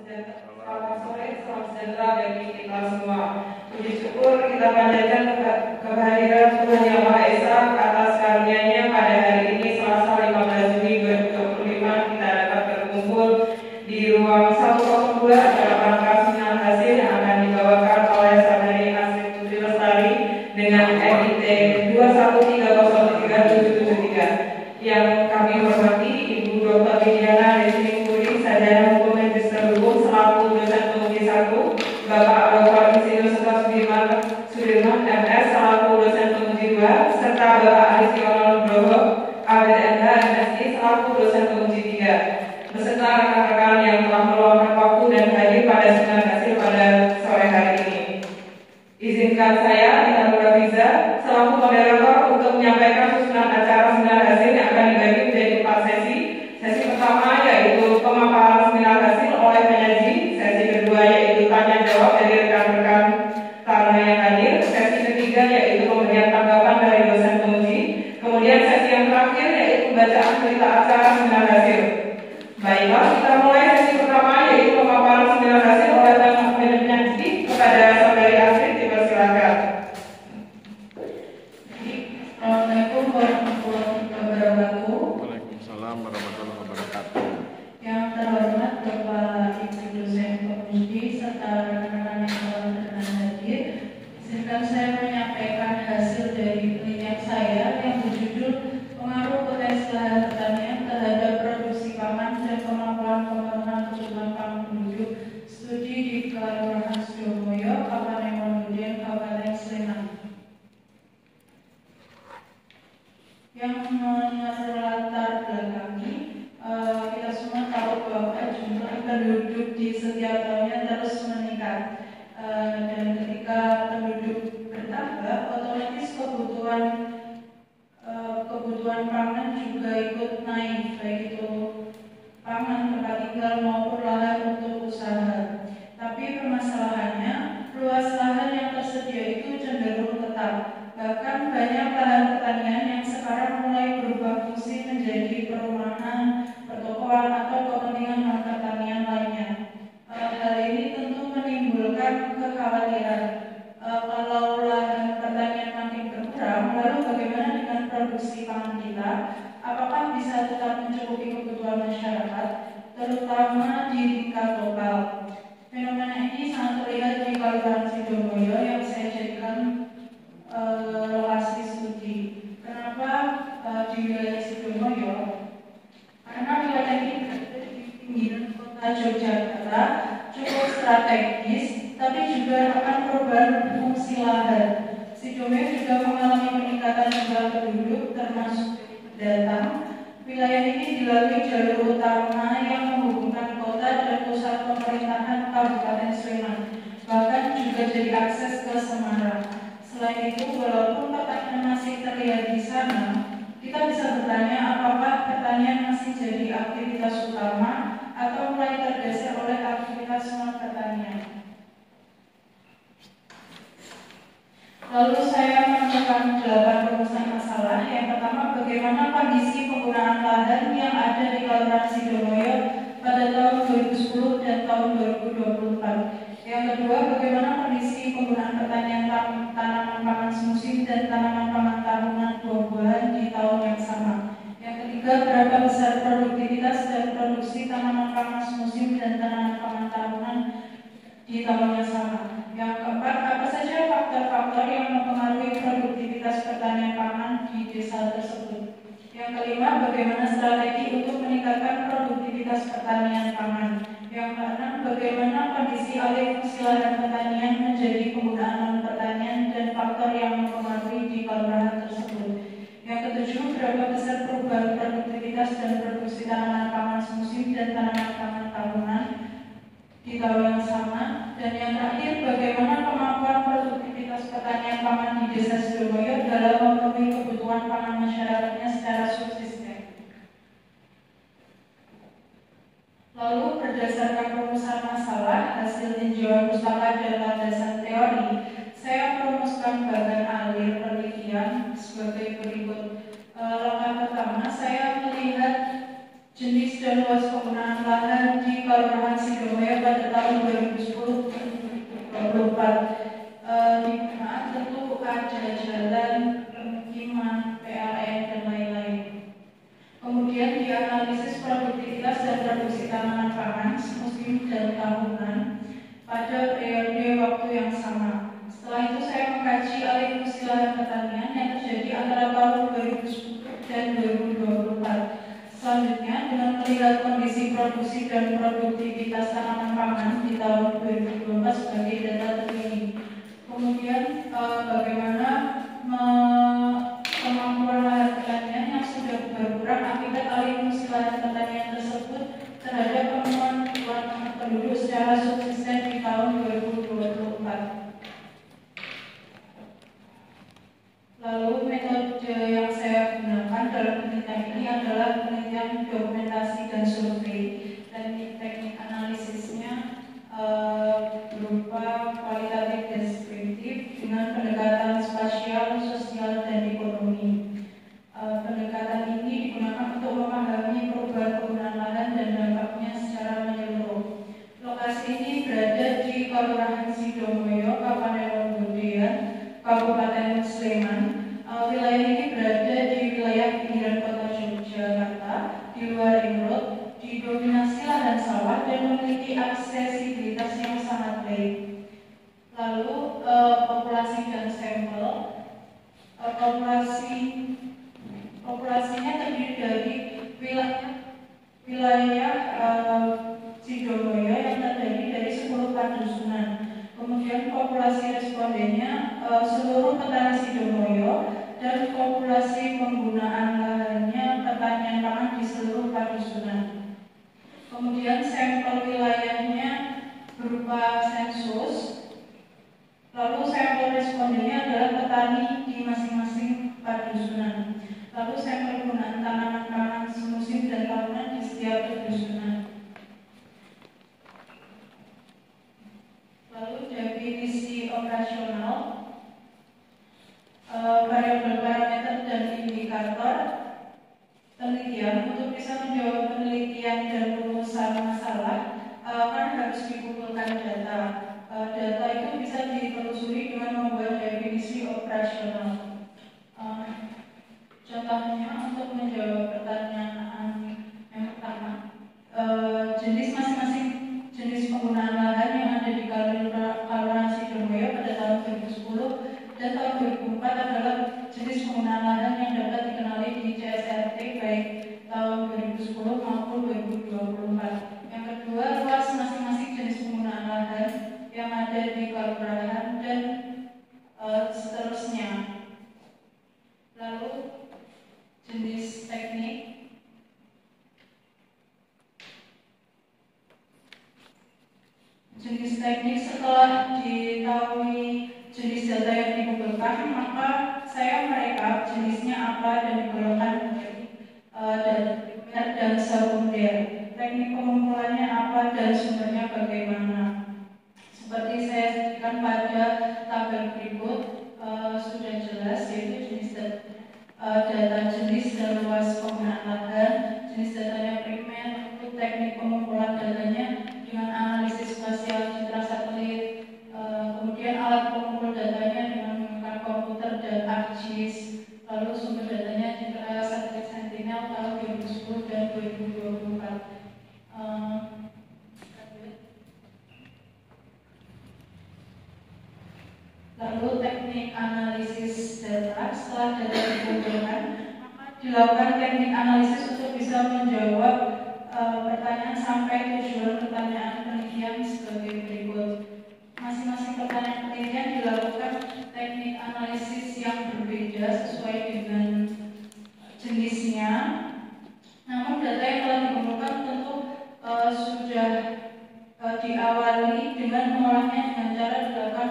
Selamat sore, salam sejahtera bagi kita semua. Puji syukur kita panjatkan kehadiran Tuhan Yang Maha Esa atas karunia-Nya pada hari ini Selasa 15 Juni 2025 kita dapat berkumpul di ruang 102 dalam rangka seminar hasil yang akan dibawakan oleh Saudari Asri Putri Lestari dengan NIT 213037773 yang kami hormati Ibu Dr. Widiana Desni Puri, Sarjana Hukum Magister Hukum selaku dosen penguji 1, Bapak Dr. Insinyur Seto Sudirman MS selaku dosen penguji 2, serta Bapak Aristiono Nugroho ABDNH MSI selaku dosen penguji 3, beserta rekan-rekan yang telah meluangkan waktu dan hadir pada seminar hasil pada sore hari ini. Izinkan saya, Ina Nurafiza, selaku moderator untuk menyampaikan susunan acara seminar hasil yang akan dibagi menjadi 4 sesi. Sesi pertama yaitu pemaparan seminar hasil oleh penyaji, sesi kedua yaitu tanya jawab dari rekan-rekan tamu yang hadir, sesi ketiga yaitu pemberian tanggapan dari dosen penguji, kemudian sesi yang terakhir yaitu bacaan berita acara seminar hasil. Baiklah, kita mulai sesi pertama yaitu pemaparan seminar hasil oleh penyaji kepada Saudari Asri, dipersilakan. Assalamualaikum warahmatullahi wabarakatuh. Waalaikumsalam warahmatullahi wabarakatuh. Yang terhormat Bapak Ibu dosen penguji serta rekan-rekan yang telah berkenan hadir, izinkan saya menyampaikan hasil dari penelitian saya yang berjudul Pengaruh Potensi Lahan Pertanian terhadap Produksi Pangan dan Kemampuan Pemenuhan Kebutuhan Pangan Penduduk, studi di Kelurahan Sidoarjo, Kabupaten Mongodo, Kabupaten Sleman. Yang melatar belakangi, kita semua tahu bahwa jumlah penduduk di setiap tahunnya terus meningkat, dan ketika penduduk bertambah, otomatis kebutuhan pangan juga ikut naik, baik itu pangan, tempat tinggal maupun lahan untuk usaha. Tapi permasalahannya, luas lahan yang tersedia itu cenderung tetap. Bahkan banyak lahan pertanian yang sekarang mulai berubah fungsi menjadi perumahan, pertokoan, atau kepentingan non-pertanian lainnya. Hal ini tentu menimbulkan kekhawatiran. Kalau lahan pertanian makin berkurang, lalu bagaimana dengan produksi pangan kita? Apakah bisa tetap mencukupi kebutuhan masyarakat, terutama di tingkat lokal? Fenomena ini sangat terlihat di Kelurahan Sidoarjo yang saya jadikan lokasi studi. Kenapa di wilayah Sidoarjo? Karena wilayah ini berada di pinggiran kota Yogyakarta, cukup strategis, tapi juga akan perubahan fungsi lahan. Sidoarjo juga mengalami peningkatan jumlah penduduk termasuk pendatang. Wilayah ini dilalui jalur utama yang menghubungkan kota dan pusat pemerintahan Kabupaten Sleman, bahkan juga jadi akses ke Semarang. Selain itu, walaupun pertanian masih terlihat di sana, kita bisa bertanya apakah pertanian masih jadi aktivitas utama atau mulai tergeser oleh aktivitas non-pertanian. Lalu saya menemukan 8 rumusan masalah. Yang pertama, bagaimana kondisi penggunaan lahan yang ada di Kelurahan Sidoarjo pada tahun 2010 dan tahun 2024. Yang kedua, bagaimana kondisi penggunaan pertanian tanaman pangan semusim dan tanaman pangan tahunan buah-buahan di tahun yang sama. Yang ketiga, berapa besar produktivitas dan produksi tanaman pangan semusim dan tanaman pangan tahunan di tahun yang sama. Yang keempat, apa saja faktor-faktor yang mempengaruhi produktivitas pertanian pangan di desa tersebut. Yang kelima, bagaimana strategi untuk meningkatkan produktivitas pertanian pangan. Yang keenam, bagaimana kondisi alih fungsi lahan pertanian menjadi penggunaan non-pertanian dan faktor yang mempengaruhi di kelurahan tersebut. Yang ketujuh, berapa besar perubahan produktivitas dan produksi tanaman pangan semusim dan tanaman pangan tahunan di tahun yang sama. Dan yang terakhir, bagaimana kemampuan produktivitas pertanian pangan di desa Sidoarjo dalam memenuhi kebutuhan pangan masyarakatnya secara subsisten. Lalu berdasarkan rumusan masalah, hasil tinjauan pustaka dan landasan teori, saya merumuskan bagan alir penelitian sebagai berikut. Langkah pertama, saya melihat jenis dan luas penggunaan lahan di Kelurahan Sidoarjo pada tahun 2010-2024. Di mana tentu ada jalan, permukiman, PLN, dan lain-lain. Kemudian dianalisis produktivitas dan produksi tanaman pangan musim dan tahunan pada periode waktu yang sama. Setelah itu saya mengkaji alih fungsi lahan pertanian yang terjadi antara tahun 2010 dan 2024. Selanjutnya, dengan melihat kondisi produksi dan produktivitas tanaman pangan di tahun 2024 sebagai data terkini. Kemudian bagaimana kemampuan lahan pertanian yang sudah berkurang akibat alih fungsi lahan pertanian tersebut terhadap pemenuhan penduduk secara subsisten di tahun 2024. Lalu metode yang saya gunakan dalam penelitian ini adalah penelitian dokumentasi dan survei. Teknik analisisnya berupa kualitatif deskriptif dengan pendekatan spasial, sosial, dan ekonomi. Pendekatan ini digunakan untuk memahami perubahan penggunaan lahan dan dampaknya secara menyeluruh. Lokasi ini berada di Kelurahan Sidomoyo, Kabupaten Bodean, Kabupaten Sleman. Wilayah ini berada di wilayah pinggiran kota Yogyakarta, di luar ring road, didominasi lahan sawah dan memiliki aksesibilitas yang sangat baik. Lalu populasi dan sampel. Populasinya terdiri dari wilayah Sidomoyo yang terdiri dari 10 padusunan. Kemudian populasi respondennya seluruh petani Sidomoyo dan populasi penggunaan lahannya pertanian pangan di seluruh padusunan. Kemudian sampel wilayahnya berupa sensus. Lalu sampel respondennya adalah petani di masing-masing padusunan. Lalu sampel penggunaan tanaman pangan semusim dan tahunan di setiap padusunan. Lalu definisi operasional, variabel parameter dan indikator penelitian. Untuk bisa menjawab penelitian dan rumusan masalah kan harus dikumpulkan data. Data itu bisa ditelusuri dengan membuat definisi operasional. Contohnya untuk menjawab pertanyaan yang pertama, jenis masing-masing jenis penggunaan lahan yang ada di Kelurahan Sidomoyo pada tahun 2010 dan tahun 2004 adalah jenis penggunaan lahan yang dapat dikenali di CSRT baik tahun 2010 maupun 2024. Yang kedua, luas masing-masing jenis penggunaan lahan yang ada di kelurahan dan seterusnya. Lalu jenis teknik. Jenis teknik setelah diketahui jenis data yang dikumpulkan, maka saya merekap jenisnya apa dan digolongkan menjadi primer dan sekunder. Teknik pengumpulannya apa dan sumbernya bagaimana. Seperti saya sebutkan pada tabel berikut sudah jelas, yaitu jenis data jenis dan luas penggunaan lahan, jenis datanya primer, untuk teknik pengumpulan datanya dengan analisis spasial citra satelit, kemudian alat pengumpul datanya dengan menggunakan komputer dan ArcGIS, lalu sumber datanya citra satelit Sentinel tahun 2010 dan 2024. Lalu teknik analisis data. Setelah data dikumpulkan, maka dilakukan teknik analisis untuk bisa menjawab pertanyaan sampai tujuan pertanyaan penelitian sebagai berikut. Masing-masing pertanyaan penelitian dilakukan teknik analisis yang berbeda sesuai dengan jenisnya. Namun data yang telah dikumpulkan tentu sudah diawali dengan mengolahnya dengan cara dilakukan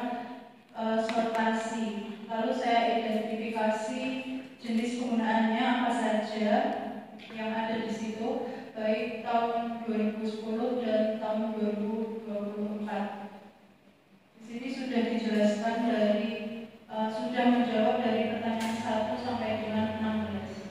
sortasi. Lalu saya identifikasi jenis penggunaannya apa saja yang ada di situ, baik tahun 2010 dan tahun 2024. Di sini sudah dijelaskan sudah menjawab dari pertanyaan 1 sampai dengan 16.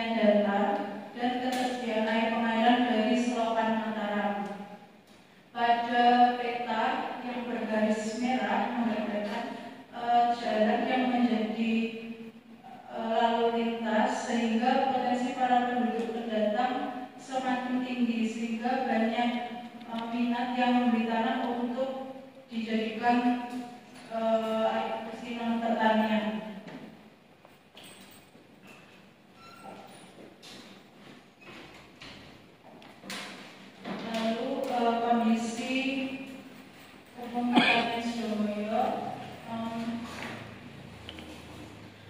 sungai datar, dan ketersediaan air pengairan dari selokan Mataram. Pada peta yang bergaris merah menggambarkan jalan yang menjadi lalu lintas sehingga potensi para penduduk pendatang semakin tinggi sehingga banyak minat yang membeli tanah untuk dijadikan sinom pertanian. Lalu kondisi umum Kabupaten Sidoarjo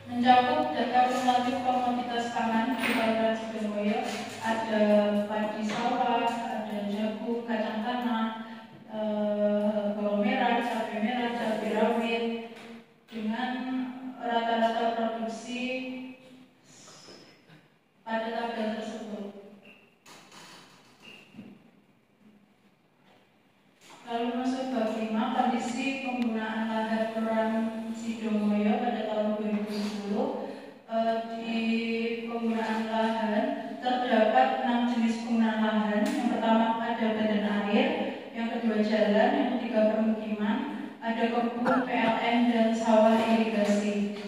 mencakup data kumulatif komoditas pangan di Kabupaten Sidoarjo, ada padi sawah, ada jagung, kacang tanah, bawang merah, cabai rawit, dengan rata-rata produksi pada tabel tersebut. Lalu masuk bab 5, kondisi penggunaan lahan Kelurahan Sidomulyo pada tahun 2010. Di penggunaan lahan terdapat 6 jenis penggunaan lahan. Yang pertama ada badan air, yang kedua jalan, yang ketiga permukiman, ada kebun, PLN, dan sawah irigasi.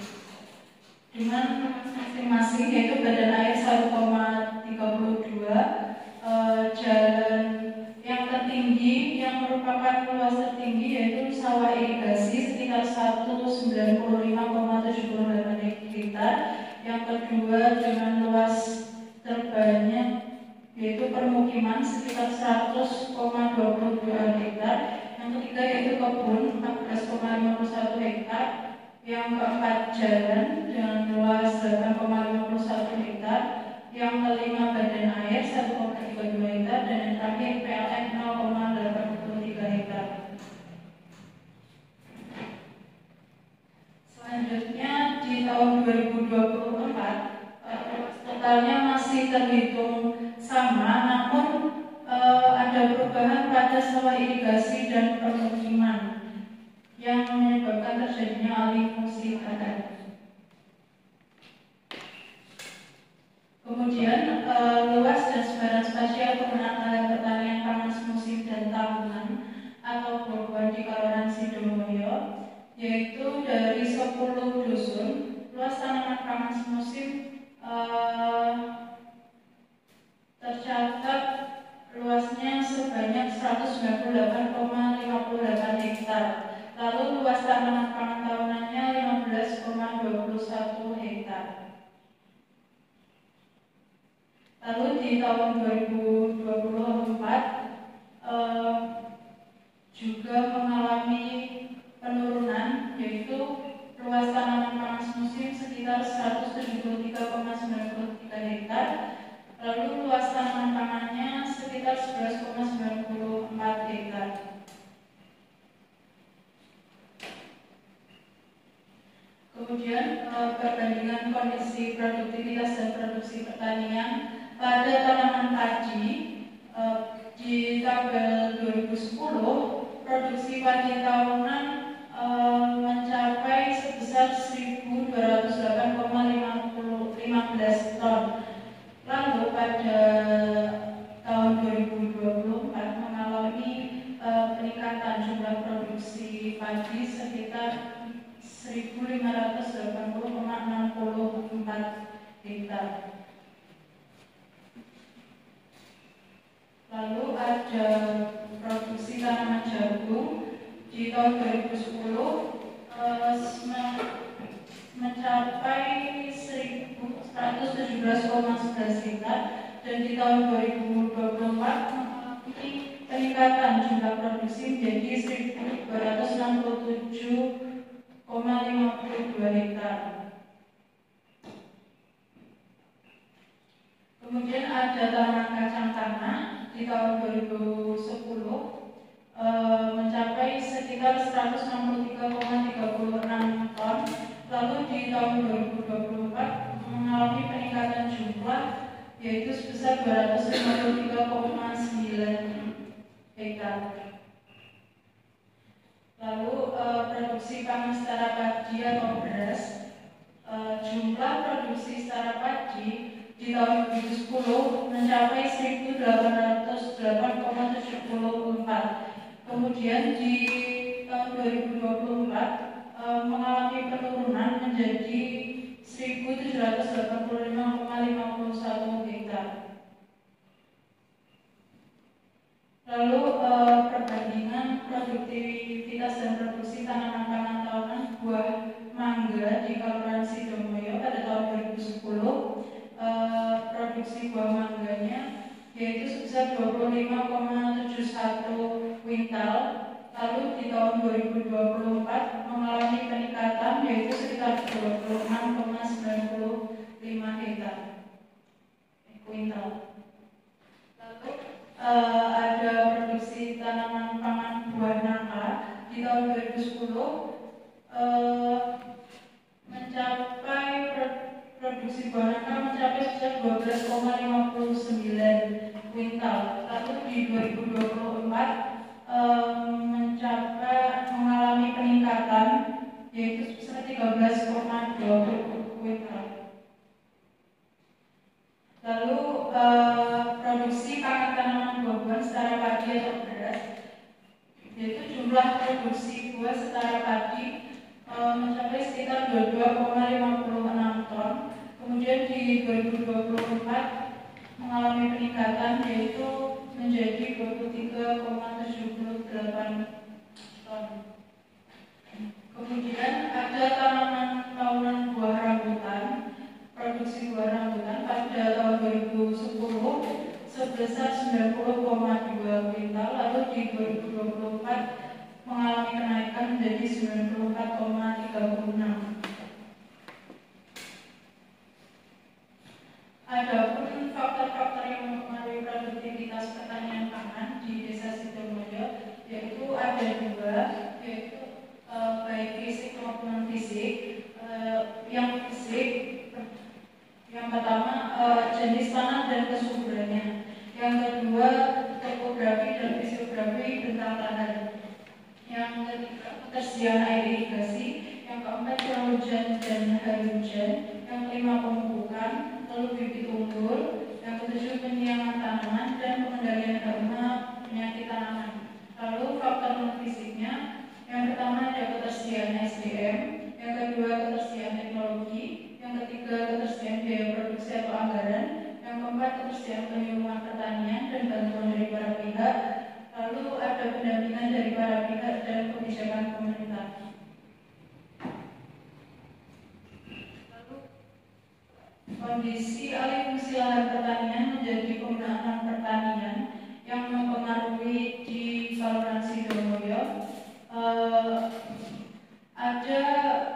Dengan masing-masing yaitu badan air 1,32, jalan yang tertinggi yang merupakan luas tertinggi yaitu sawah irigasi sekitar 195,78 hektar. Yang kedua dengan luas terbanyak yaitu permukiman sekitar 100,22 hektar. Yang ketiga yaitu kebun 14,51 hektar. Yang keempat jalan dengan luas 8,51 hektar. Yang kelima badan air 1,32 hektar, dan yang terakhir PLN 0,83 hektar. Selanjutnya di tahun 2024 totalnya masih terhitung sama, namun ada perubahan pada sawah irigasi dan permukiman yang menyebabkan terjadinya alih fungsi tanah. Kemudian luas dan sebaran spasial penggunaan lahan pertanian pangan musim dan tahunan atau BOPON di Kelurahan Sidomulyo, yaitu dari 10 dusun luas tanaman pangan musim tercatat luasnya sebanyak 198,58 hektar. Lalu luas tanaman pangan tahunannya 15,21 hektar. Lalu di tahun 2024 juga mengalami penurunan, yaitu luas tanaman pangan musim sekitar 173,93 hektar. Lalu luas tanaman pangannya sekitar 11,94 hektar. Kemudian perbandingan kondisi produktivitas dan produksi pertanian pada tanaman padi. Di tabel 2010 produksi padi tahunan mencapai sebesar 1.208,15 ton. Lalu pada tahun 2024 mengalami peningkatan jumlah produksi padi sekitar 1.580,64 hektar. Lalu ada produksi tanaman jagung di tahun 2010 mencapai 1.117,11 hektar, dan di tahun 2024 mengalami peningkatan jumlah produksi menjadi 1.267,52 hektar. Kemudian ada tanaman kacang tanah di tahun 2010 mencapai sekitar 163,36 ton. Lalu di tahun 2024 mengalami peningkatan jumlah yaitu sebesar 253,9 hektar. Lalu produksi pangan setara padi atau beras, jumlah produksi setara padi di di tahun 2010 mencapai 1.808,74. Kemudian di tahun 2024 mengalami penurunan menjadi 1.785,51 hektar. Lalu perbandingan produktivitas dan produksi tanaman pangan tahunan buah mangga di Kelurahan Sidomulyo pada tahun 2010, produksi buah mangganya yaitu sebesar 25,71 kuintal. Lalu di tahun 2024 mengalami peningkatan yaitu sekitar 26,95 hektar kuintal. Lalu ada produksi tanaman pangan buah nangka di tahun 2010 mencapai produksi buah nangka mencapai sebesar 12,59 kuintal. Lalu di 2024 mengalami peningkatan yaitu sebesar 13,20 kuintal. Lalu produksi pangan tanaman buah-buahan setara padi atau beras, yaitu jumlah produksi buah setara padi mencapai sekitar 22,56 ton. Kemudian di 2024 mengalami peningkatan yaitu menjadi 23,78 ton. Kemudian ada tanaman tahunan buah rambutan. Produksi buah rambutan pada tahun 2010 sebesar 90,2 kuintal, lalu di 2024 mengalami kenaikan menjadi 94,36. Adapun faktor-faktor yang mempengaruhi produktivitas pertanian pangan di Desa Sidomulyo yaitu ada dua, yaitu baik fisik maupun non fisik. Yang fisik, yang pertama jenis tanah dan kesuburannya. Yang kedua topografi dan fisiografi bentang tanah. Yang ketiga ketersediaan air irigasi. Yang keempat curah hujan dan hari hujan. Yang kelima pemupukan, lalu bibit unggul. Yang ketujuh penyiangan tanaman dan pengendalian hama penyakit tanaman. Lalu faktor non fisiknya, yang pertama ada ketersediaan SDM, yang kedua ketersediaan teknologi, yang ketiga ketersediaan biaya produksi atau anggaran, yang keempat ketersediaan penyuluhan pertanian dan bantuan dari para pihak, lalu ada pendampingan dari para pihak dan kebijakan pemerintah. Lalu kondisi alih fungsi lahan pertanian menjadi penggunaan lahan pertanian yang mempengaruhi di Kelurahan Sidomulyo. Ada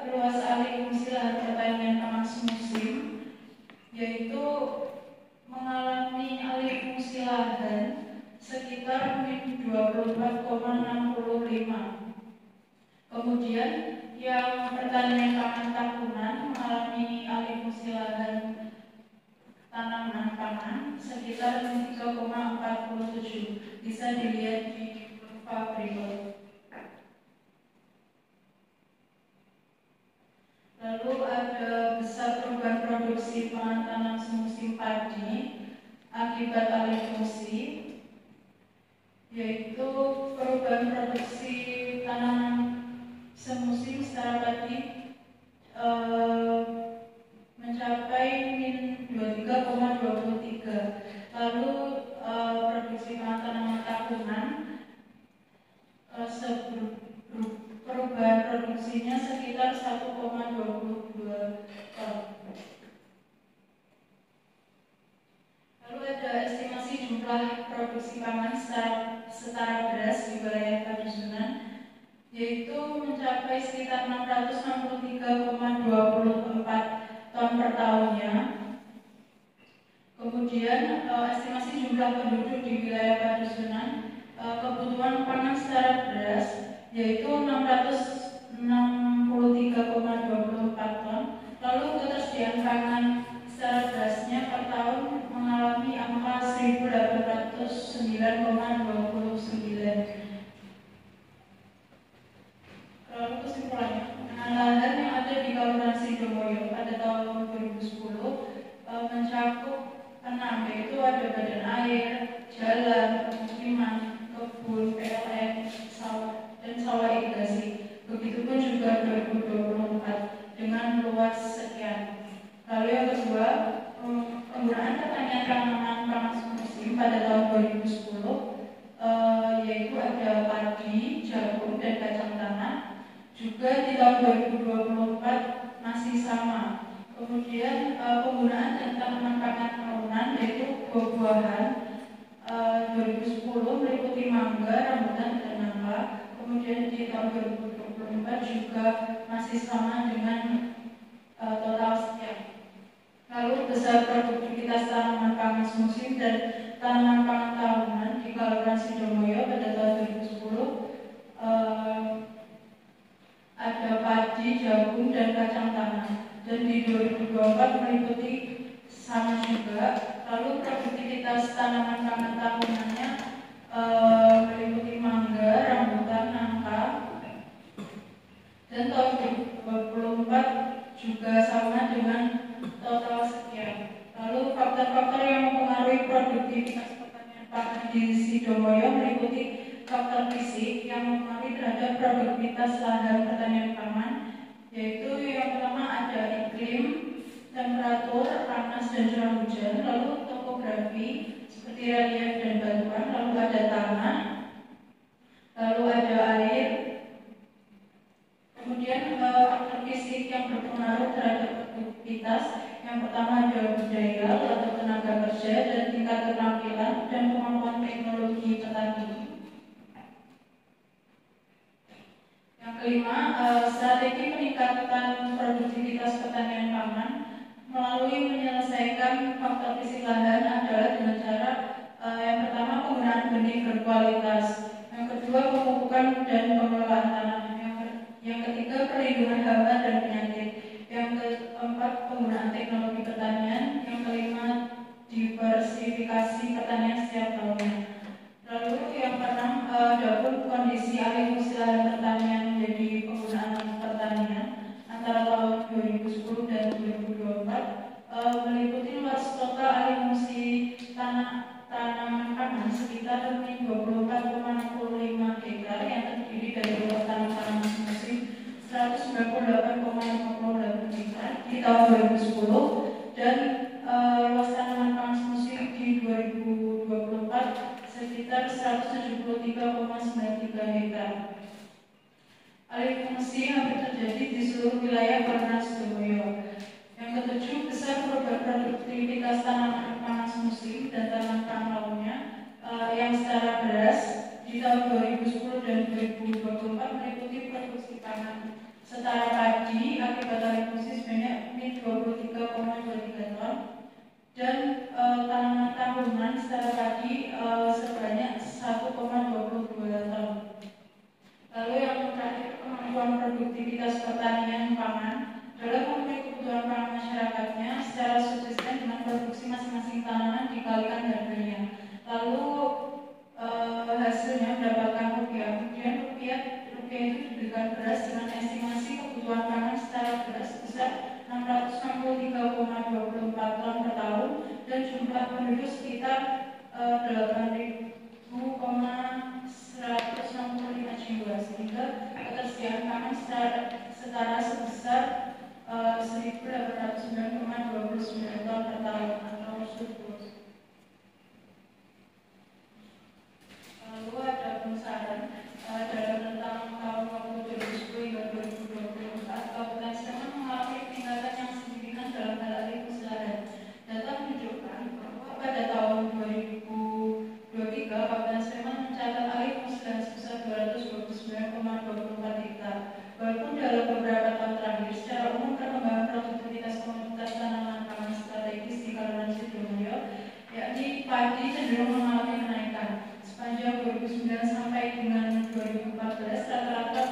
luas alih fungsi lahan pertanian pangan semusim, yaitu mengalami alih fungsi lahan sekitar min 24,65. Kemudian yang pertanian pangan tahunan mengalami alih fungsi lahan tanaman pangan sekitar 3,47. Bisa dilihat di kurva berikut. Lalu ada besar perubahan produksi pangan tanam semusim padi akibat alih fungsi, yaitu perubahan produksi tanaman semusim secara padi mencapai min 23,23. Lalu produksi pangan tanaman tahunan perubahan produksinya sekitar 1,22 ton. Lalu ada estimasi jumlah produksi pangan setara beras di wilayah Padusunan, yaitu mencapai sekitar 663,24 ton per tahunnya. Kemudian estimasi jumlah penduduk di wilayah Padusunan, kebutuhan pangan secara beras yaitu 663,24 ton. Lalu ketersediaan pangan secara berasnya per tahun mengalami angka 1.809,29. Lalu kesimpulannya, lahan yang ada di Kelurahan Sidomulyo pada tahun 2010 mencakup juga di tahun 2024 masih sama. Kemudian penggunaan dan tanaman pangan tahunan yaitu buah-buahan 2010 meliputi mangga, rambutan, dan nangka. Kemudian di tahun 2024 juga masih sama dengan total sekian. Lalu besar produktivitas tanaman pangan musim dan tanaman pangan tahunan di Kelurahan Sidomoyo pada tahun 2010 ada padi, jagung, dan kacang tanah. Dan di 2024 meliputi sama juga. Lalu produktivitas tanaman pangan tahunannya meliputi mangga, rambutan, nangka. Dan tahun 2024 juga sama dengan total sekian. Lalu faktor-faktor yang mempengaruhi produktivitas pertanian pangan di Sidomoyo meliputi faktor fisik yang mempengaruhi terhadap produktivitas lahan pertanian pangan, yaitu yang pertama ada iklim, temperatur, panas dan curah hujan, lalu topografi seperti relief dan batuan, lalu ada tanah, lalu ada air. Kemudian faktor fisik yang berpengaruh terhadap produktivitas yang pertama ada budaya atau tenaga kerja dan tingkat keterampilan dan kemampuan teknologi petani. Yang kelima, strategi peningkatan produktivitas pertanian pangan melalui menyelesaikan faktor fisik lahan adalah dengan cara yang pertama penggunaan benih berkualitas, yang kedua pemupukan dan pengelolaan tanah, yang ketiga perlindungan hama dan penyakit, yang keempat penggunaan teknologi pertanian, yang kelima diversifikasi pertanian setiap tahunnya. Lalu yang keenam, adapun kondisi alih fungsi lahan pertanian menjadi penggunaan pertanian antara tahun 2010 dan 2024 meliputi luas total alih fungsi tanaman pangan sekitar 24,65 hektar yang terdiri dari luas tanam pangan musim 198,58 hektar di tahun 2010 dan luas tanaman pangan musim di 2024 sekitar 173,93 hektar. Alih fungsi hampir terjadi di seluruh wilayah Kelurahan Sidomoyo. Yang ketujuh, besar perubahan produktivitas tanaman pangan musim dan tanaman pangan lainnya yang secara beras di tahun 2010 dan 2024 meliputi produksi pangan setara padi akibat alih fungsi sebanyak 23,23 ton dan tanaman tahunan secara padi sebanyak 1,22 ton. Lalu yang terakhir, kemampuan produktivitas pertanian pangan dalam memenuhi kebutuhan pangan masyarakatnya secara subsisten dengan produksi masing-masing tanaman dikalikan harganya. Lalu hasilnya mendapatkan rupiah. Kemudian rupiah itu diberikan beras dengan estimasi kebutuhan pangan secara beras sebesar 663,24 ton per tahun dan jumlah penduduk sekitar 8.165 jiwa, sehingga ketersediaan pangan setara sebesar 1.809,29 ton per tahun atau surplus. Lalu ada pengusahaan dalam rentang tahun waktu 2010 hingga 2024, Kabupaten Sleman mengalami peningkatan yang signifikan dalam hal alih fungsi lahan. Data menunjukkan bahwa pada tahun 2023 Kabupaten Sleman mencatat alih fungsi lahan sebesar 229,24 hektar. Walaupun dalam beberapa tahun terakhir, secara umum perkembangan produktivitas komoditas tanaman pangan strategis di Kelurahan Sidomoyo, yakni padi, cenderung mengalami kenaikan. Sepanjang 2009 sampai dengan 2014, rata-rata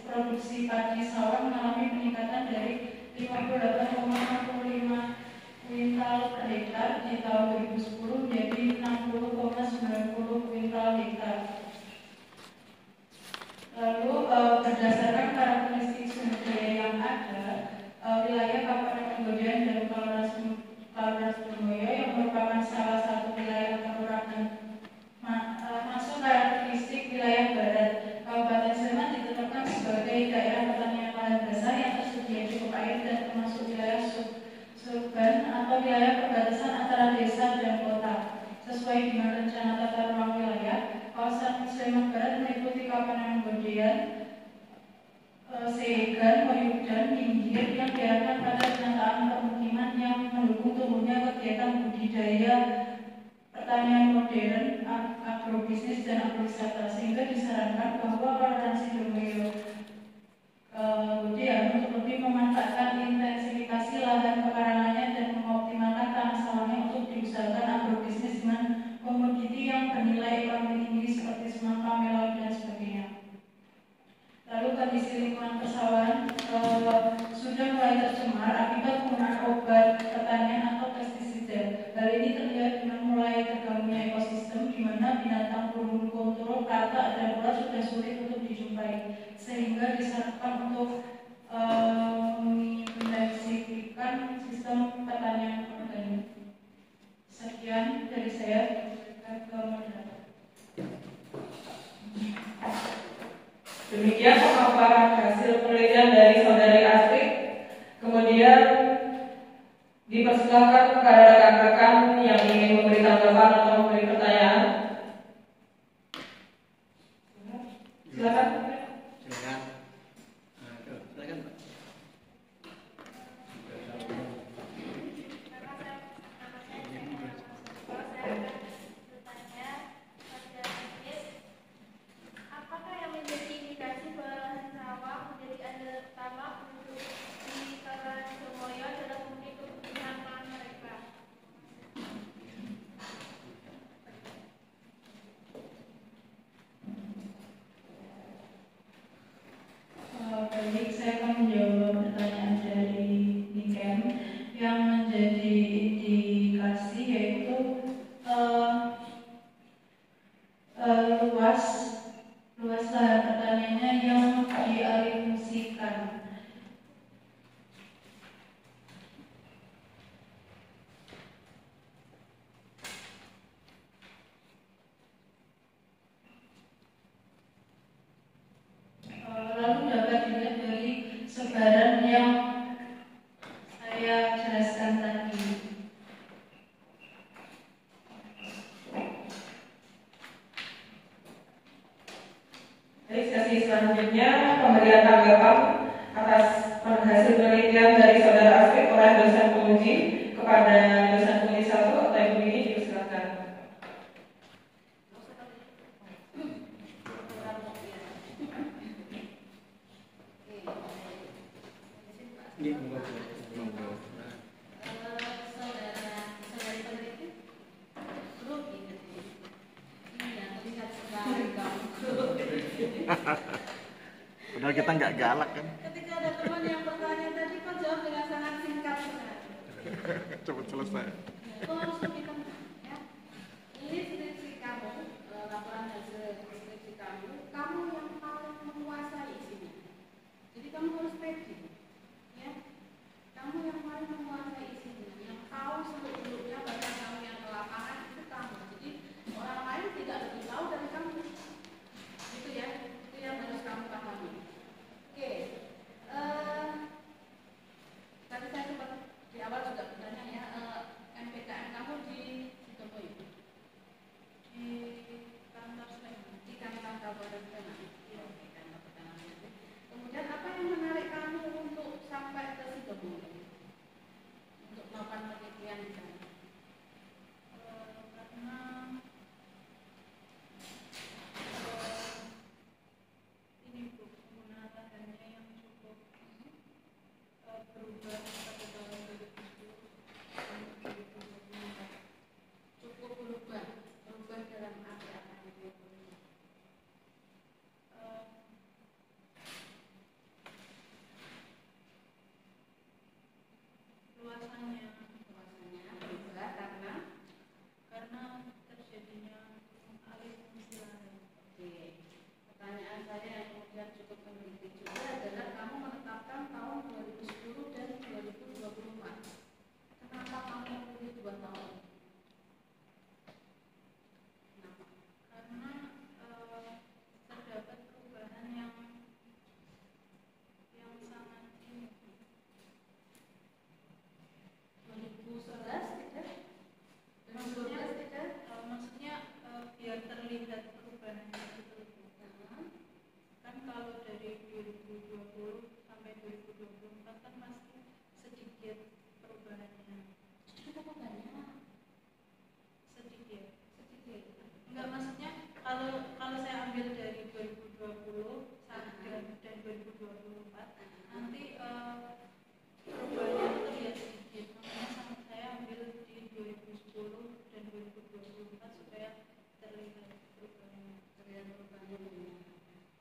produksi padi sawah mengalami peningkatan dari 58,65 kuintal per hektar di tahun 2010 menjadi 60,90 kuintal hektar. Lalu berdasarkan karakteristik sumber daya yang ada, wilayah Kabupaten Penggodean dan Kelurahan Sidomoyo yang merupakan salah satu wilayah kelurahan masuk karakteristik wilayah barat. Kabupaten Sleman ditetapkan sebagai daerah pertanian lahan basah yang tersedia cukup air dan termasuk wilayah suburban atau wilayah perbatasan antara desa dan kota. Sesuai dengan rencana tata ruang wilayah, kawasan Sleman Barat meliputi Kabupaten Penggodean, segan, hujan, minggir yang diarahkan pada penataan permukiman yang mendukung tumbuhnya kegiatan budidaya pertanian modern, agrobisnis dan agrowisata, sehingga disarankan bahwa toleransi Domoyo untuk lebih memanfaatkan intensifikasi lahan pekarangannya dan mengoptimalkan tanah sawahnya untuk diusahakan agrobisnis dengan komoditi yang bernilai ekonomi tinggi seperti semangka, melon, dan sebagainya. Lalu kondisi lingkungan persawahan sudah mulai tercemar akibat penggunaan obat pertanian atau pestisida. Hal ini terlihat dengan mulai terganggunya ekosistem di mana binatang burung kuntul, katak, dan ulat sudah sulit untuk dijumpai, sehingga disarankan untuk mengintensifikan sistem pertanian organik. Sekian dari saya, ke moderator. Demikian pemaparan hasil penelitian dari Saudari Astrid. Kemudian dipersilakan kepada rekan-rekan yang ingin memberi tanggapan atau memberi pertanyaan. Silakan. Silakan. Silakan, Pak. Apakah yang menjadi indikasi bahwa rawa menjadi andalan utama untuk di Kabupaten Domoyo adalah memenuhi kebutuhan pangan mereka? Baik, saya akan menjawab pertanyaan dari Niken. Yang menjadi indikasi yaitu luas lahan pertaniannya yang dialihfungsikan. Lalu dapat dilihat dari sebaran yang saya jelaskan tadi. Baik, sesi selanjutnya pemberian tanggapan atas hasil penelitian dari Saudara Astrid oleh dosen penguji kepada dosen penguji 1 atau Ibu Dini, dipersilakan. Iya, monggo. Saudari peneliti, grogi gitu. Iya, terlihat sekali kamu. Padahal kita nggak galak kan. Ketika ada teman yang bertanya tadi, kok jawab dengan sangat singkat sekali. Cepat selesai. Kok harus lebih tenang, ya? Ini skripsi kamu, laporan hasil skripsi kamu yang paling menguasai isinya. Jadi kamu harus pede, ya? Kamu yang paling menguasai isinya, yang tahu seluk-beluknya, bahkan kamu yang ke lapangan itu kamu. Jadi orang lain tidak lebih tahu dari kamu. Itu ya, itu yang harus kamu pahami. Oke, tadi saya sempat di awal juga bertanya ya, MPKM kamu di Domoyo, di kantor Sleman, di kantor Kabupaten Sleman, di kantor pertanahan itu. Kemudian apa yang menarik kamu untuk sampai ke Sidomuyo, untuk melakukan penelitian di sana? Karena ini Bu, penggunaan lahannya yang cukup berubah pada tahun 2010 dan 2024. Cukup berubah dalam apa itu? Luasannya Berubah karena terjadinya alih fungsi lahan. Oke. Pertanyaan saya yang kemudian cukup meneliti juga adalah kamu menetapkan tahun 2010 dan 2024. Kenapa kamu pilih 2 tahun? Kenapa? Karena terdapat perubahan yang sangat ini. 2011 tidak? 2012 tidak? Maksudnya biar terlihat perubahannya gitu. Kan kalau dari 2020 dan 2024 nanti perubahannya terlihat sedikit, makanya sama saya ambil di 2010 dan 2024 supaya terlihat perubahannya.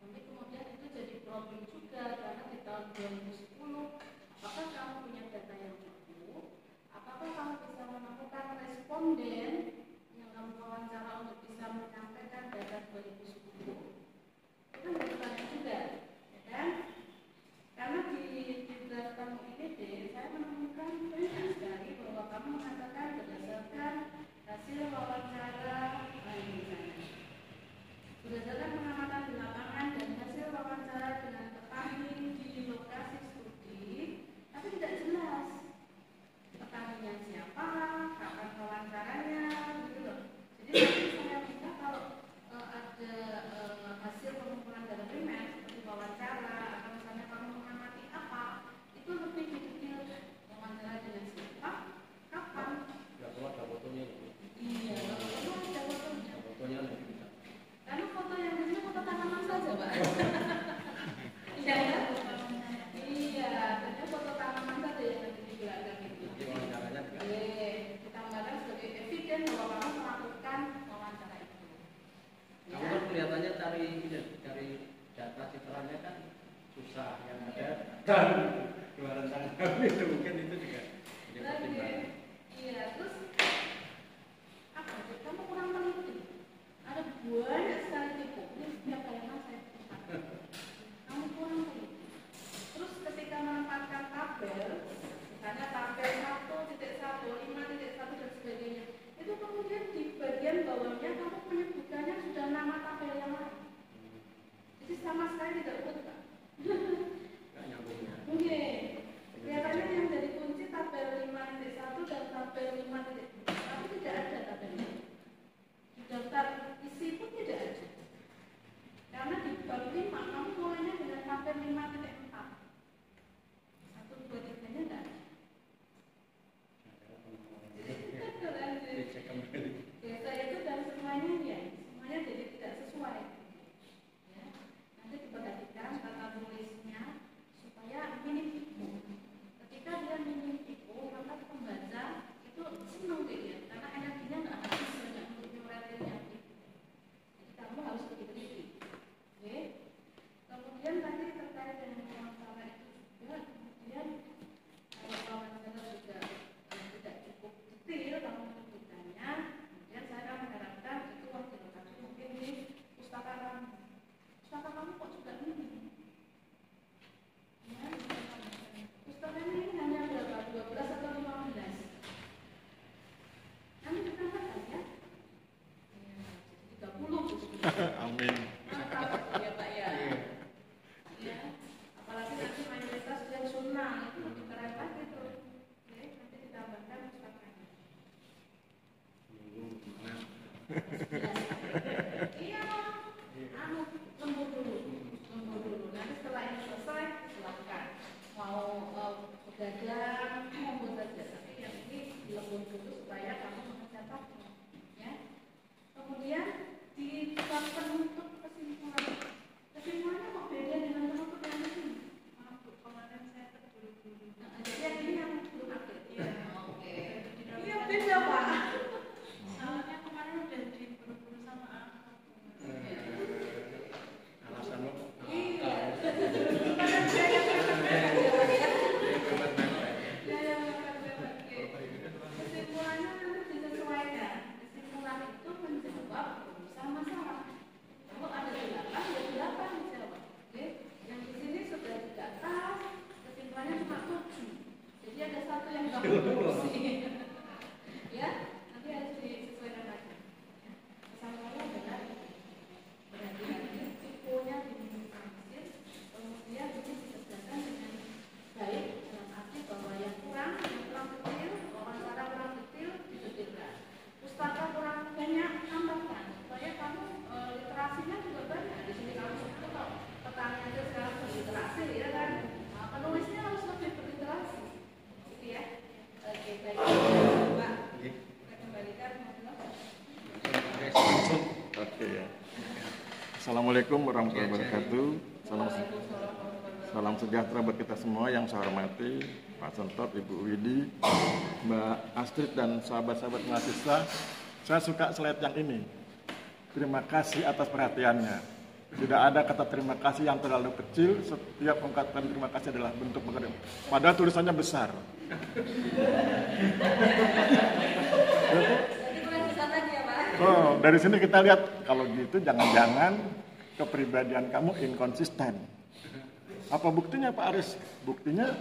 Nanti kemudian itu jadi problem juga karena di tahun 2010 apakah kamu punya data yang cukup? Apakah kamu bisa menemukan responden yang kamu wawancara untuk bisa menyampaikan data 2010? Itu kan bertanya juga, ya kan? Karena di draft kamu ini saya menemukan banyak sekali bahwa kamu mengatakan berdasarkan hasil wawancara berdasarkan pengamatan di lapangan dan hasil wawancara dengan petani di lokasi studi, tapi tidak jelas petaninya siapa, kapan wawancaranya, gitu loh. Jadi nanti saya minta kalau ada hasil pengumpulan data primer seperti wawancara atau misalnya kamu mengamati apa, itu lebih detail wawancara dengan siapa, kapan. Nggak perlu ada fotonya. Iya, kalau ada fotonya. Fotonya lebih bisa. Karena foto yang di sini foto tanaman saja, Pak. Iya, ya? Iya, hanya foto tanaman saja yang nanti digerakkan itu. Jadi wawancaranya juga. Ditambahkan sebagai eviden bahwa kamu melakukan wawancara itu. Kamu kan kelihatannya cari data citranya kan susah, yang ada dan keluaran tangan kamu itu mungkin itu juga jadi pertimbangan. Iya, terus apa? Kamu kurang teliti. Ada banyak sekali tipu. Ini setiap bayangan saya temukan. Kamu kurang teliti. Terus ketika menempatkan tabel, misalnya tabel 1.1, 5.1 dan sebagainya, itu kemudian di bagian bawahnya kamu penyebutannya sudah nama tabel yang lain. Jadi sama sekali tidak urut, Pak. Nggak nyambungnya. Mungkin kelihatannya yang jadi kunci tabel 5.1 dan tabel 5.2 Assalamualaikum warahmatullahi wabarakatuh. Salam sejahtera buat kita semua yang saya hormati, Pak Sentot, Ibu Widi, Mbak Astrid, dan sahabat-sahabat mahasiswa. Saya suka slide yang ini. Terima kasih atas perhatiannya. Tidak ada kata terima kasih yang terlalu kecil. Setiap ungkapan terima kasih adalah bentuk pengertian. Padahal tulisannya besar. Oh, dari sini kita lihat kalau gitu jangan-jangan kepribadian kamu inkonsisten. Apa buktinya Pak Aris? Buktinya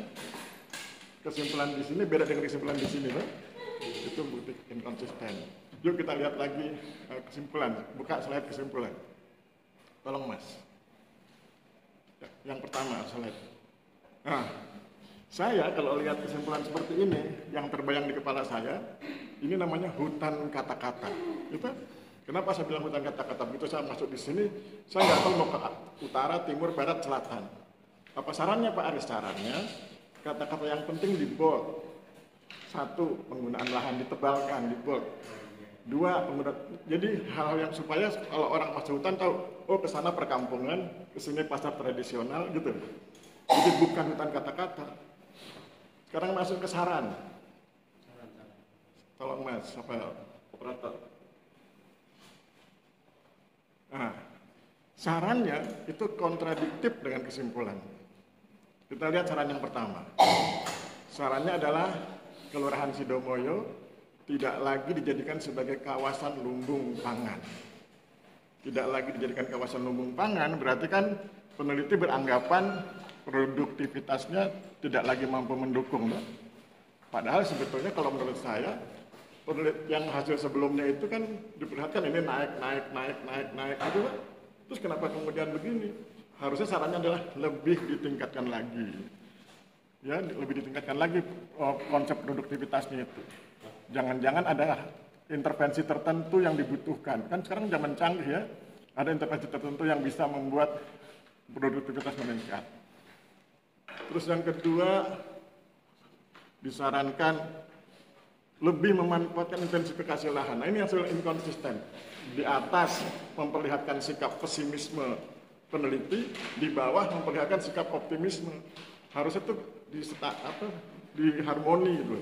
kesimpulan di sini beda dengan kesimpulan di sini, loh. Itu bukti inkonsisten. Yuk kita lihat lagi kesimpulan. Buka slide kesimpulan. Tolong Mas. Yang pertama slide. Nah, saya kalau lihat kesimpulan seperti ini, yang terbayang di kepala saya, ini namanya hutan kata-kata. Gitu? Kenapa saya bilang hutan kata-kata? Begitu saya masuk di sini, saya nggak tahu mau ke utara, timur, barat, selatan. Apa sarannya Pak Aris? Sarannya, kata-kata yang penting di bold. 1, penggunaan lahan ditebalkan, di bold. 2, jadi hal-hal yang supaya kalau orang masuk hutan tahu, oh ke sana perkampungan, ke sini pasar tradisional, gitu. Jadi bukan hutan kata-kata. Sekarang masuk ke saran. Tolong Mas, apa operator? Nah, sarannya itu kontradiktif dengan kesimpulan. Kita lihat saran yang pertama. Sarannya adalah Kelurahan Sidomoyo tidak lagi dijadikan sebagai kawasan lumbung pangan. Tidak lagi dijadikan kawasan lumbung pangan, berarti kan peneliti beranggapan produktivitasnya tidak lagi mampu mendukung. Padahal sebetulnya kalau menurut saya, yang hasil sebelumnya itu kan diperlihatkan ini naik gitu kan. Terus kenapa kemudian begini? Harusnya sarannya adalah lebih ditingkatkan lagi. Ya, lebih ditingkatkan lagi konsep produktivitasnya itu. Jangan-jangan ada intervensi tertentu yang dibutuhkan. Kan sekarang zaman canggih ya, ada intervensi tertentu yang bisa membuat produktivitas meningkat. Terus yang kedua, disarankan lebih memanfaatkan intensifikasi lahan. Nah ini yang sudah inkonsisten. Di atas memperlihatkan sikap pesimisme peneliti, di bawah memperlihatkan sikap optimisme. Harusnya itu diharmoni gitu.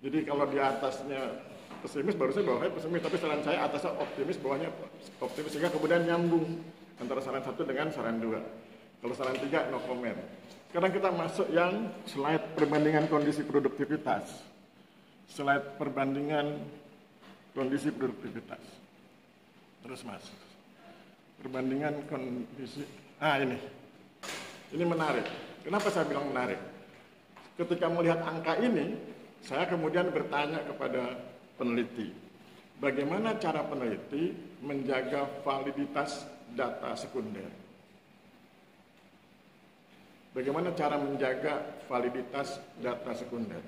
Jadi kalau di atasnya pesimis, barusan bawahnya pesimis. Tapi saran saya atasnya optimis, bawahnya optimis. Sehingga kemudian nyambung antara saran 1 dengan saran 2. Kalau saran 3, no comment. Sekarang kita masuk yang slide perbandingan kondisi produktivitas. Slide perbandingan kondisi produktivitas. Terus Mas. Perbandingan kondisi. Ini menarik. Kenapa saya bilang menarik? Ketika melihat angka ini, saya kemudian bertanya kepada peneliti, bagaimana cara peneliti menjaga validitas data sekunder? Bagaimana cara menjaga validitas data sekunder?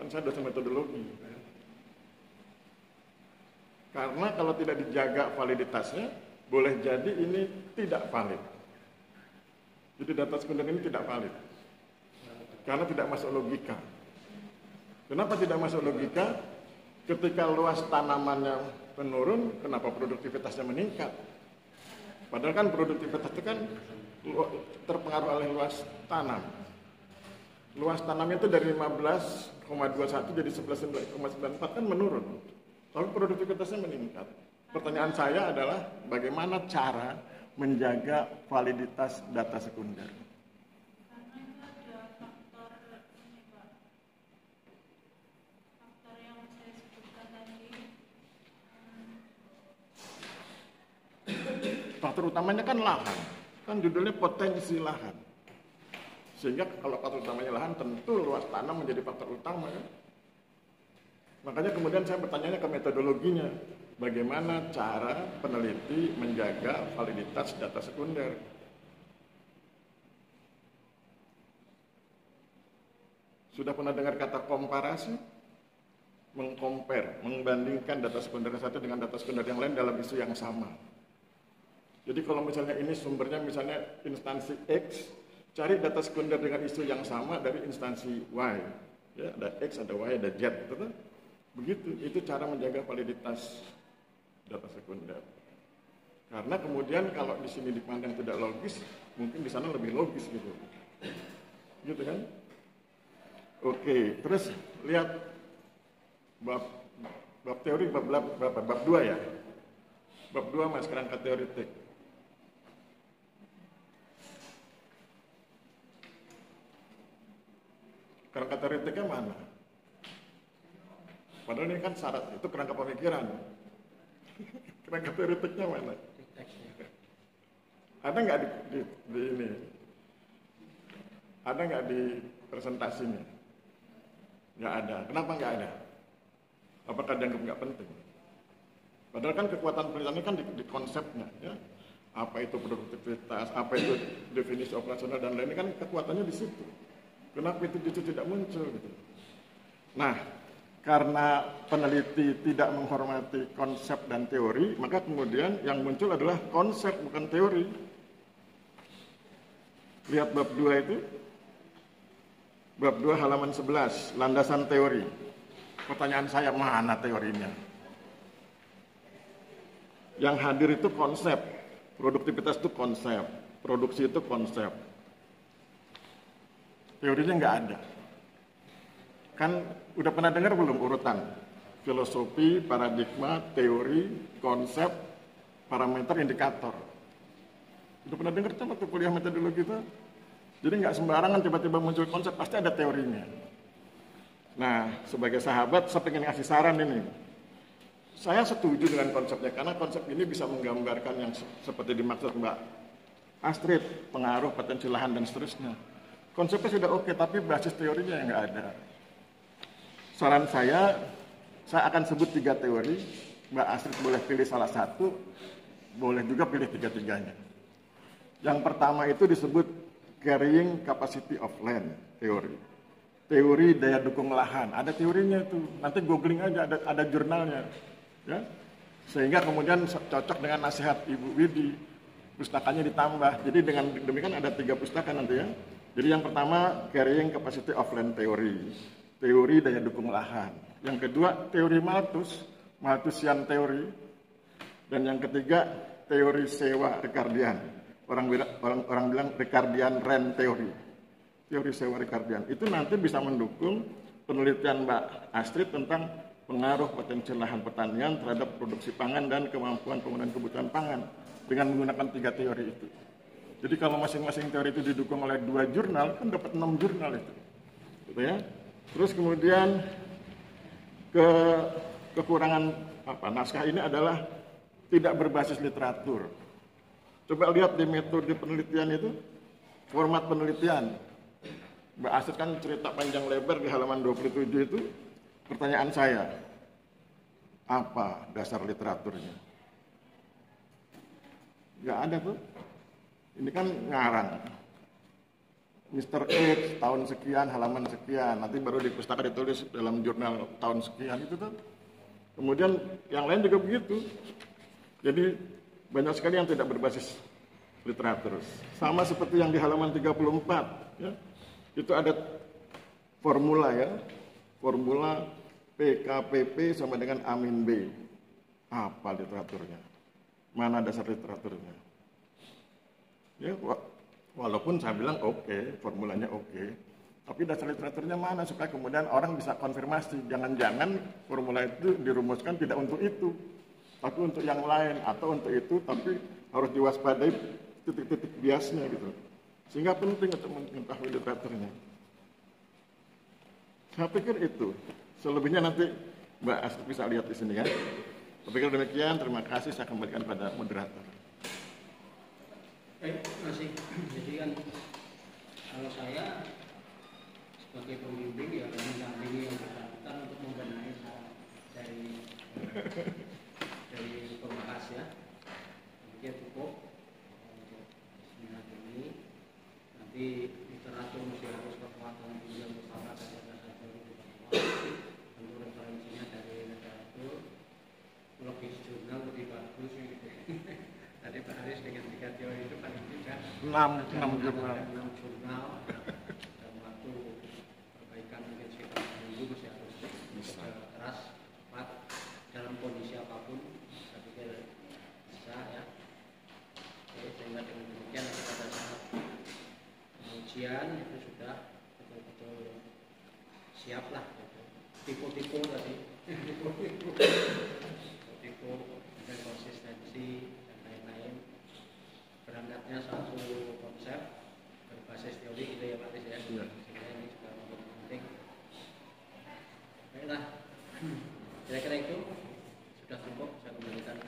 Kan saya dosen metodologi. Karena kalau tidak dijaga validitasnya, boleh jadi ini tidak valid. Jadi data sekunder ini tidak valid. Karena tidak masuk logika. Kenapa tidak masuk logika? Ketika luas tanamannya menurun, kenapa produktivitasnya meningkat? Padahal kan produktivitas itu kan terpengaruh oleh luas tanam. Luas tanamnya itu dari 15,21 jadi 11,94 kan menurun. Tapi produktivitasnya meningkat. Pertanyaan saya adalah bagaimana cara menjaga validitas data sekunder? Faktor utamanya kan lahan, kan judulnya potensi lahan. Sehingga kalau faktor utamanya lahan, tentu luas tanam menjadi faktor utama kan. Makanya kemudian saya bertanya ke metodologinya, bagaimana cara peneliti menjaga validitas data sekunder? Sudah pernah dengar kata komparasi? Mengcompare, membandingkan data sekunder satu dengan data sekunder yang lain dalam isu yang sama. Jadi kalau misalnya ini sumbernya misalnya instansi X, cari data sekunder dengan isu yang sama dari instansi Y. Ya, ada X, ada Y, ada Z. Betul? Begitu, itu cara menjaga validitas data sekunder. Karena kemudian kalau di sini dipandang tidak logis, mungkin di sana lebih logis gitu. Gitu kan? Oke, terus lihat bab teori bab 2 ya. Bab 2 Mas kerangka teoritik. Kerangka teoritiknya mana? Padahal ini kan syarat, itu kerangka pemikiran. Kerangka teoritiknya mana? Ada nggak di ini? Ada nggak di presentasinya? Nggak ada. Kenapa nggak ada? Apakah dianggap nggak penting? Padahal kan kekuatan penelitian ini kan di konsepnya, ya. Apa itu produktivitas, apa itu definisi operasional dan lainnya kan kekuatannya di situ. Kenapa itu justru tidak muncul gitu? Nah, karena peneliti tidak menghormati konsep dan teori, maka kemudian yang muncul adalah konsep bukan teori. Lihat bab 2 itu. Bab 2 halaman 11, landasan teori. Pertanyaan saya, mana teorinya? Yang hadir itu konsep. Produktivitas itu konsep. Produksi itu konsep. Teorinya nggak ada. Kan udah pernah dengar belum urutan? Filosofi, paradigma, teori, konsep, parameter, indikator. Udah pernah dengar kan waktu kuliah metodologi itu? Jadi nggak sembarangan tiba-tiba muncul konsep, pasti ada teorinya. Nah, sebagai sahabat, saya pengen ngasih saran ini. Saya setuju dengan konsepnya, karena konsep ini bisa menggambarkan yang seperti dimaksud Mbak Astrid, pengaruh, potensi lahan, dan seterusnya. Konsepnya sudah oke, tapi basis teorinya yang nggak ada. Saran saya akan sebut 3 teori. Mbak Astrid boleh pilih salah satu, boleh juga pilih 3-3-nya. Yang pertama itu disebut carrying capacity of land teori. Teori daya dukung lahan. Ada teorinya itu. Nanti googling aja, ada jurnalnya. Ya. Sehingga kemudian cocok dengan nasihat Ibu Widi. Pustakanya ditambah. Jadi dengan demikian ada 3 pustaka nanti ya. Jadi yang pertama carrying capacity of land teori. Teori daya dukung lahan. Yang kedua teori Malthusian teori. Dan yang ketiga teori sewa Ricardian. Orang bilang Ricardian rent teori. Teori sewa Ricardian. Itu nanti bisa mendukung penelitian Mbak Astrid tentang pengaruh potensi lahan pertanian terhadap produksi pangan dan kemampuan pemenuhan kebutuhan pangan dengan menggunakan 3 teori itu. Jadi kalau masing-masing teori itu didukung oleh 2 jurnal, kan dapat 6 jurnal itu. Gitu ya. Terus kemudian kekurangan naskah ini adalah tidak berbasis literatur. Coba lihat di metode penelitian itu, format penelitian. Mbak Astrid kan cerita panjang lebar di halaman 27 itu. Pertanyaan saya, apa dasar literaturnya? Nggak ada tuh. Ini kan ngarang. Mr. X tahun sekian, halaman sekian. Nanti baru di pustaka ditulis dalam jurnal tahun sekian itu tuh. Kemudian yang lain juga begitu. Jadi banyak sekali yang tidak berbasis literatur. Sama seperti yang di halaman 34. Ya. Itu ada formula ya. Formula PKPP sama dengan Amin B. Apa literaturnya? Mana dasar literaturnya? Ya, walaupun saya bilang oke, formulanya oke. Tapi dasar literaturnya mana? Supaya kemudian orang bisa konfirmasi. Jangan-jangan formula itu dirumuskan tidak untuk itu. Tapi untuk yang lain. Atau untuk itu, tapi harus diwaspadai titik-titik biasnya gitu. Sehingga penting untuk mengetahui literaturnya. Saya pikir itu. Selebihnya nanti Mbak Astrid bisa lihat di sini ya. Saya pikir demikian, terima kasih, saya kembalikan pada moderator. Baik, masih. Jadi kan kalau saya sebagai pembimbing ya mendampingi yang bersangkutan untuk membenahi dari pembahas ya. Demikian cukup untuk seminar ini. Nanti literatur masih harus kekuatan yang bersama dan untuk referensinya dari literatur, logis jurnal lebih bagus gitu. Tadi Pak Haris dengan 3 teori itu paling tidak 6 jurnal. 6 jurnal dan waktu perbaikan mungkin sekitar 1 minggu masih harus keras, cepat dalam kondisi apapun. Saya pikir bisa ya. ujian itu sudah betul-betul siap lah gitu. Tipu-tipu tadi tipu dan konsistensi dan lain-lain. Berangkatnya satu konsep berbasis teori gitu ya Pak Tis ya. Iya. Sehingga ini juga menjadi penting. Baiklah, kira-kira itu sudah cukup, saya kembalikan.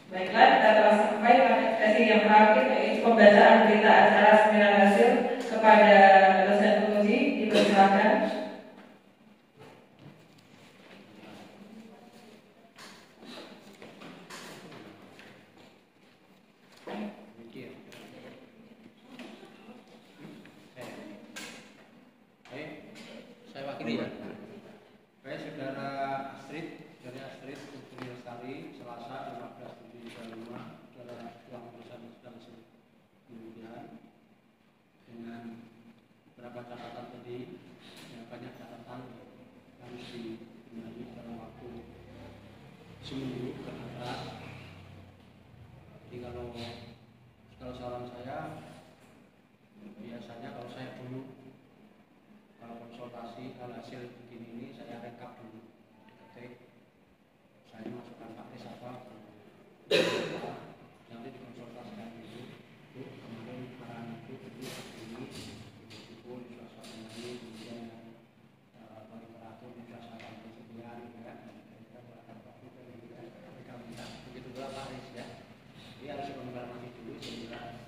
Baiklah, kita telah sampai pada sesi yang terakhir, yaitu pembacaan berita acara seminar hasil kepada dosen penguji. Dipersilakan. Saya wakili ya. Baik, saudara Astrid, dari Astrid Putri Lestari, Selasa 15 Juli 2025 adalah ruang perusahaan sedang demikian dengan beberapa catatan tadi, ya, banyak catatan harus dibenahi dalam waktu seminggu ke atas. Jadi kalau saran saya, biasanya kalau saya dulu kalau konsultasi hasil begini ini saya rekap dulu, ketik, saya masukkan Pak Tis apa, nanti dikonsultasikan dulu. Bu, kemarin arahan itu begini, itu suasana ini, kemudian bagi teratur suasana sekian, ya, kita berangkat waktu kita minta begitu pula Pak Tis ya. Jadi harus konfirmasi dulu sehingga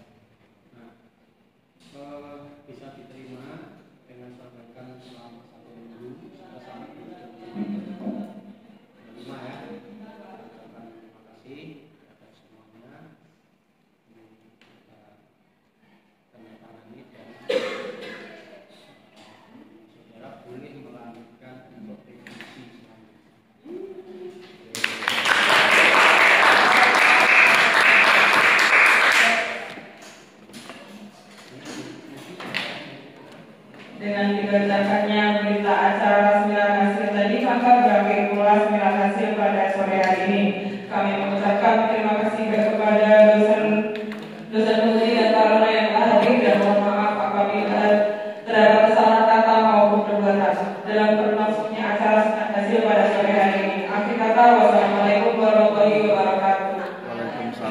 bisa diterima dengan perbaikan selama 1 minggu sudah sampai di 5 ya. Terima kasih atas semuanya. Kita tandatangani dan saudara boleh melanjutkan untuk revisi selanjutnya. Dengan dibacakannya berita acara seminar hasil tadi, maka berakhir pula seminar hasil pada sore hari ini. Kami mengucapkan terima kasih kepada dosen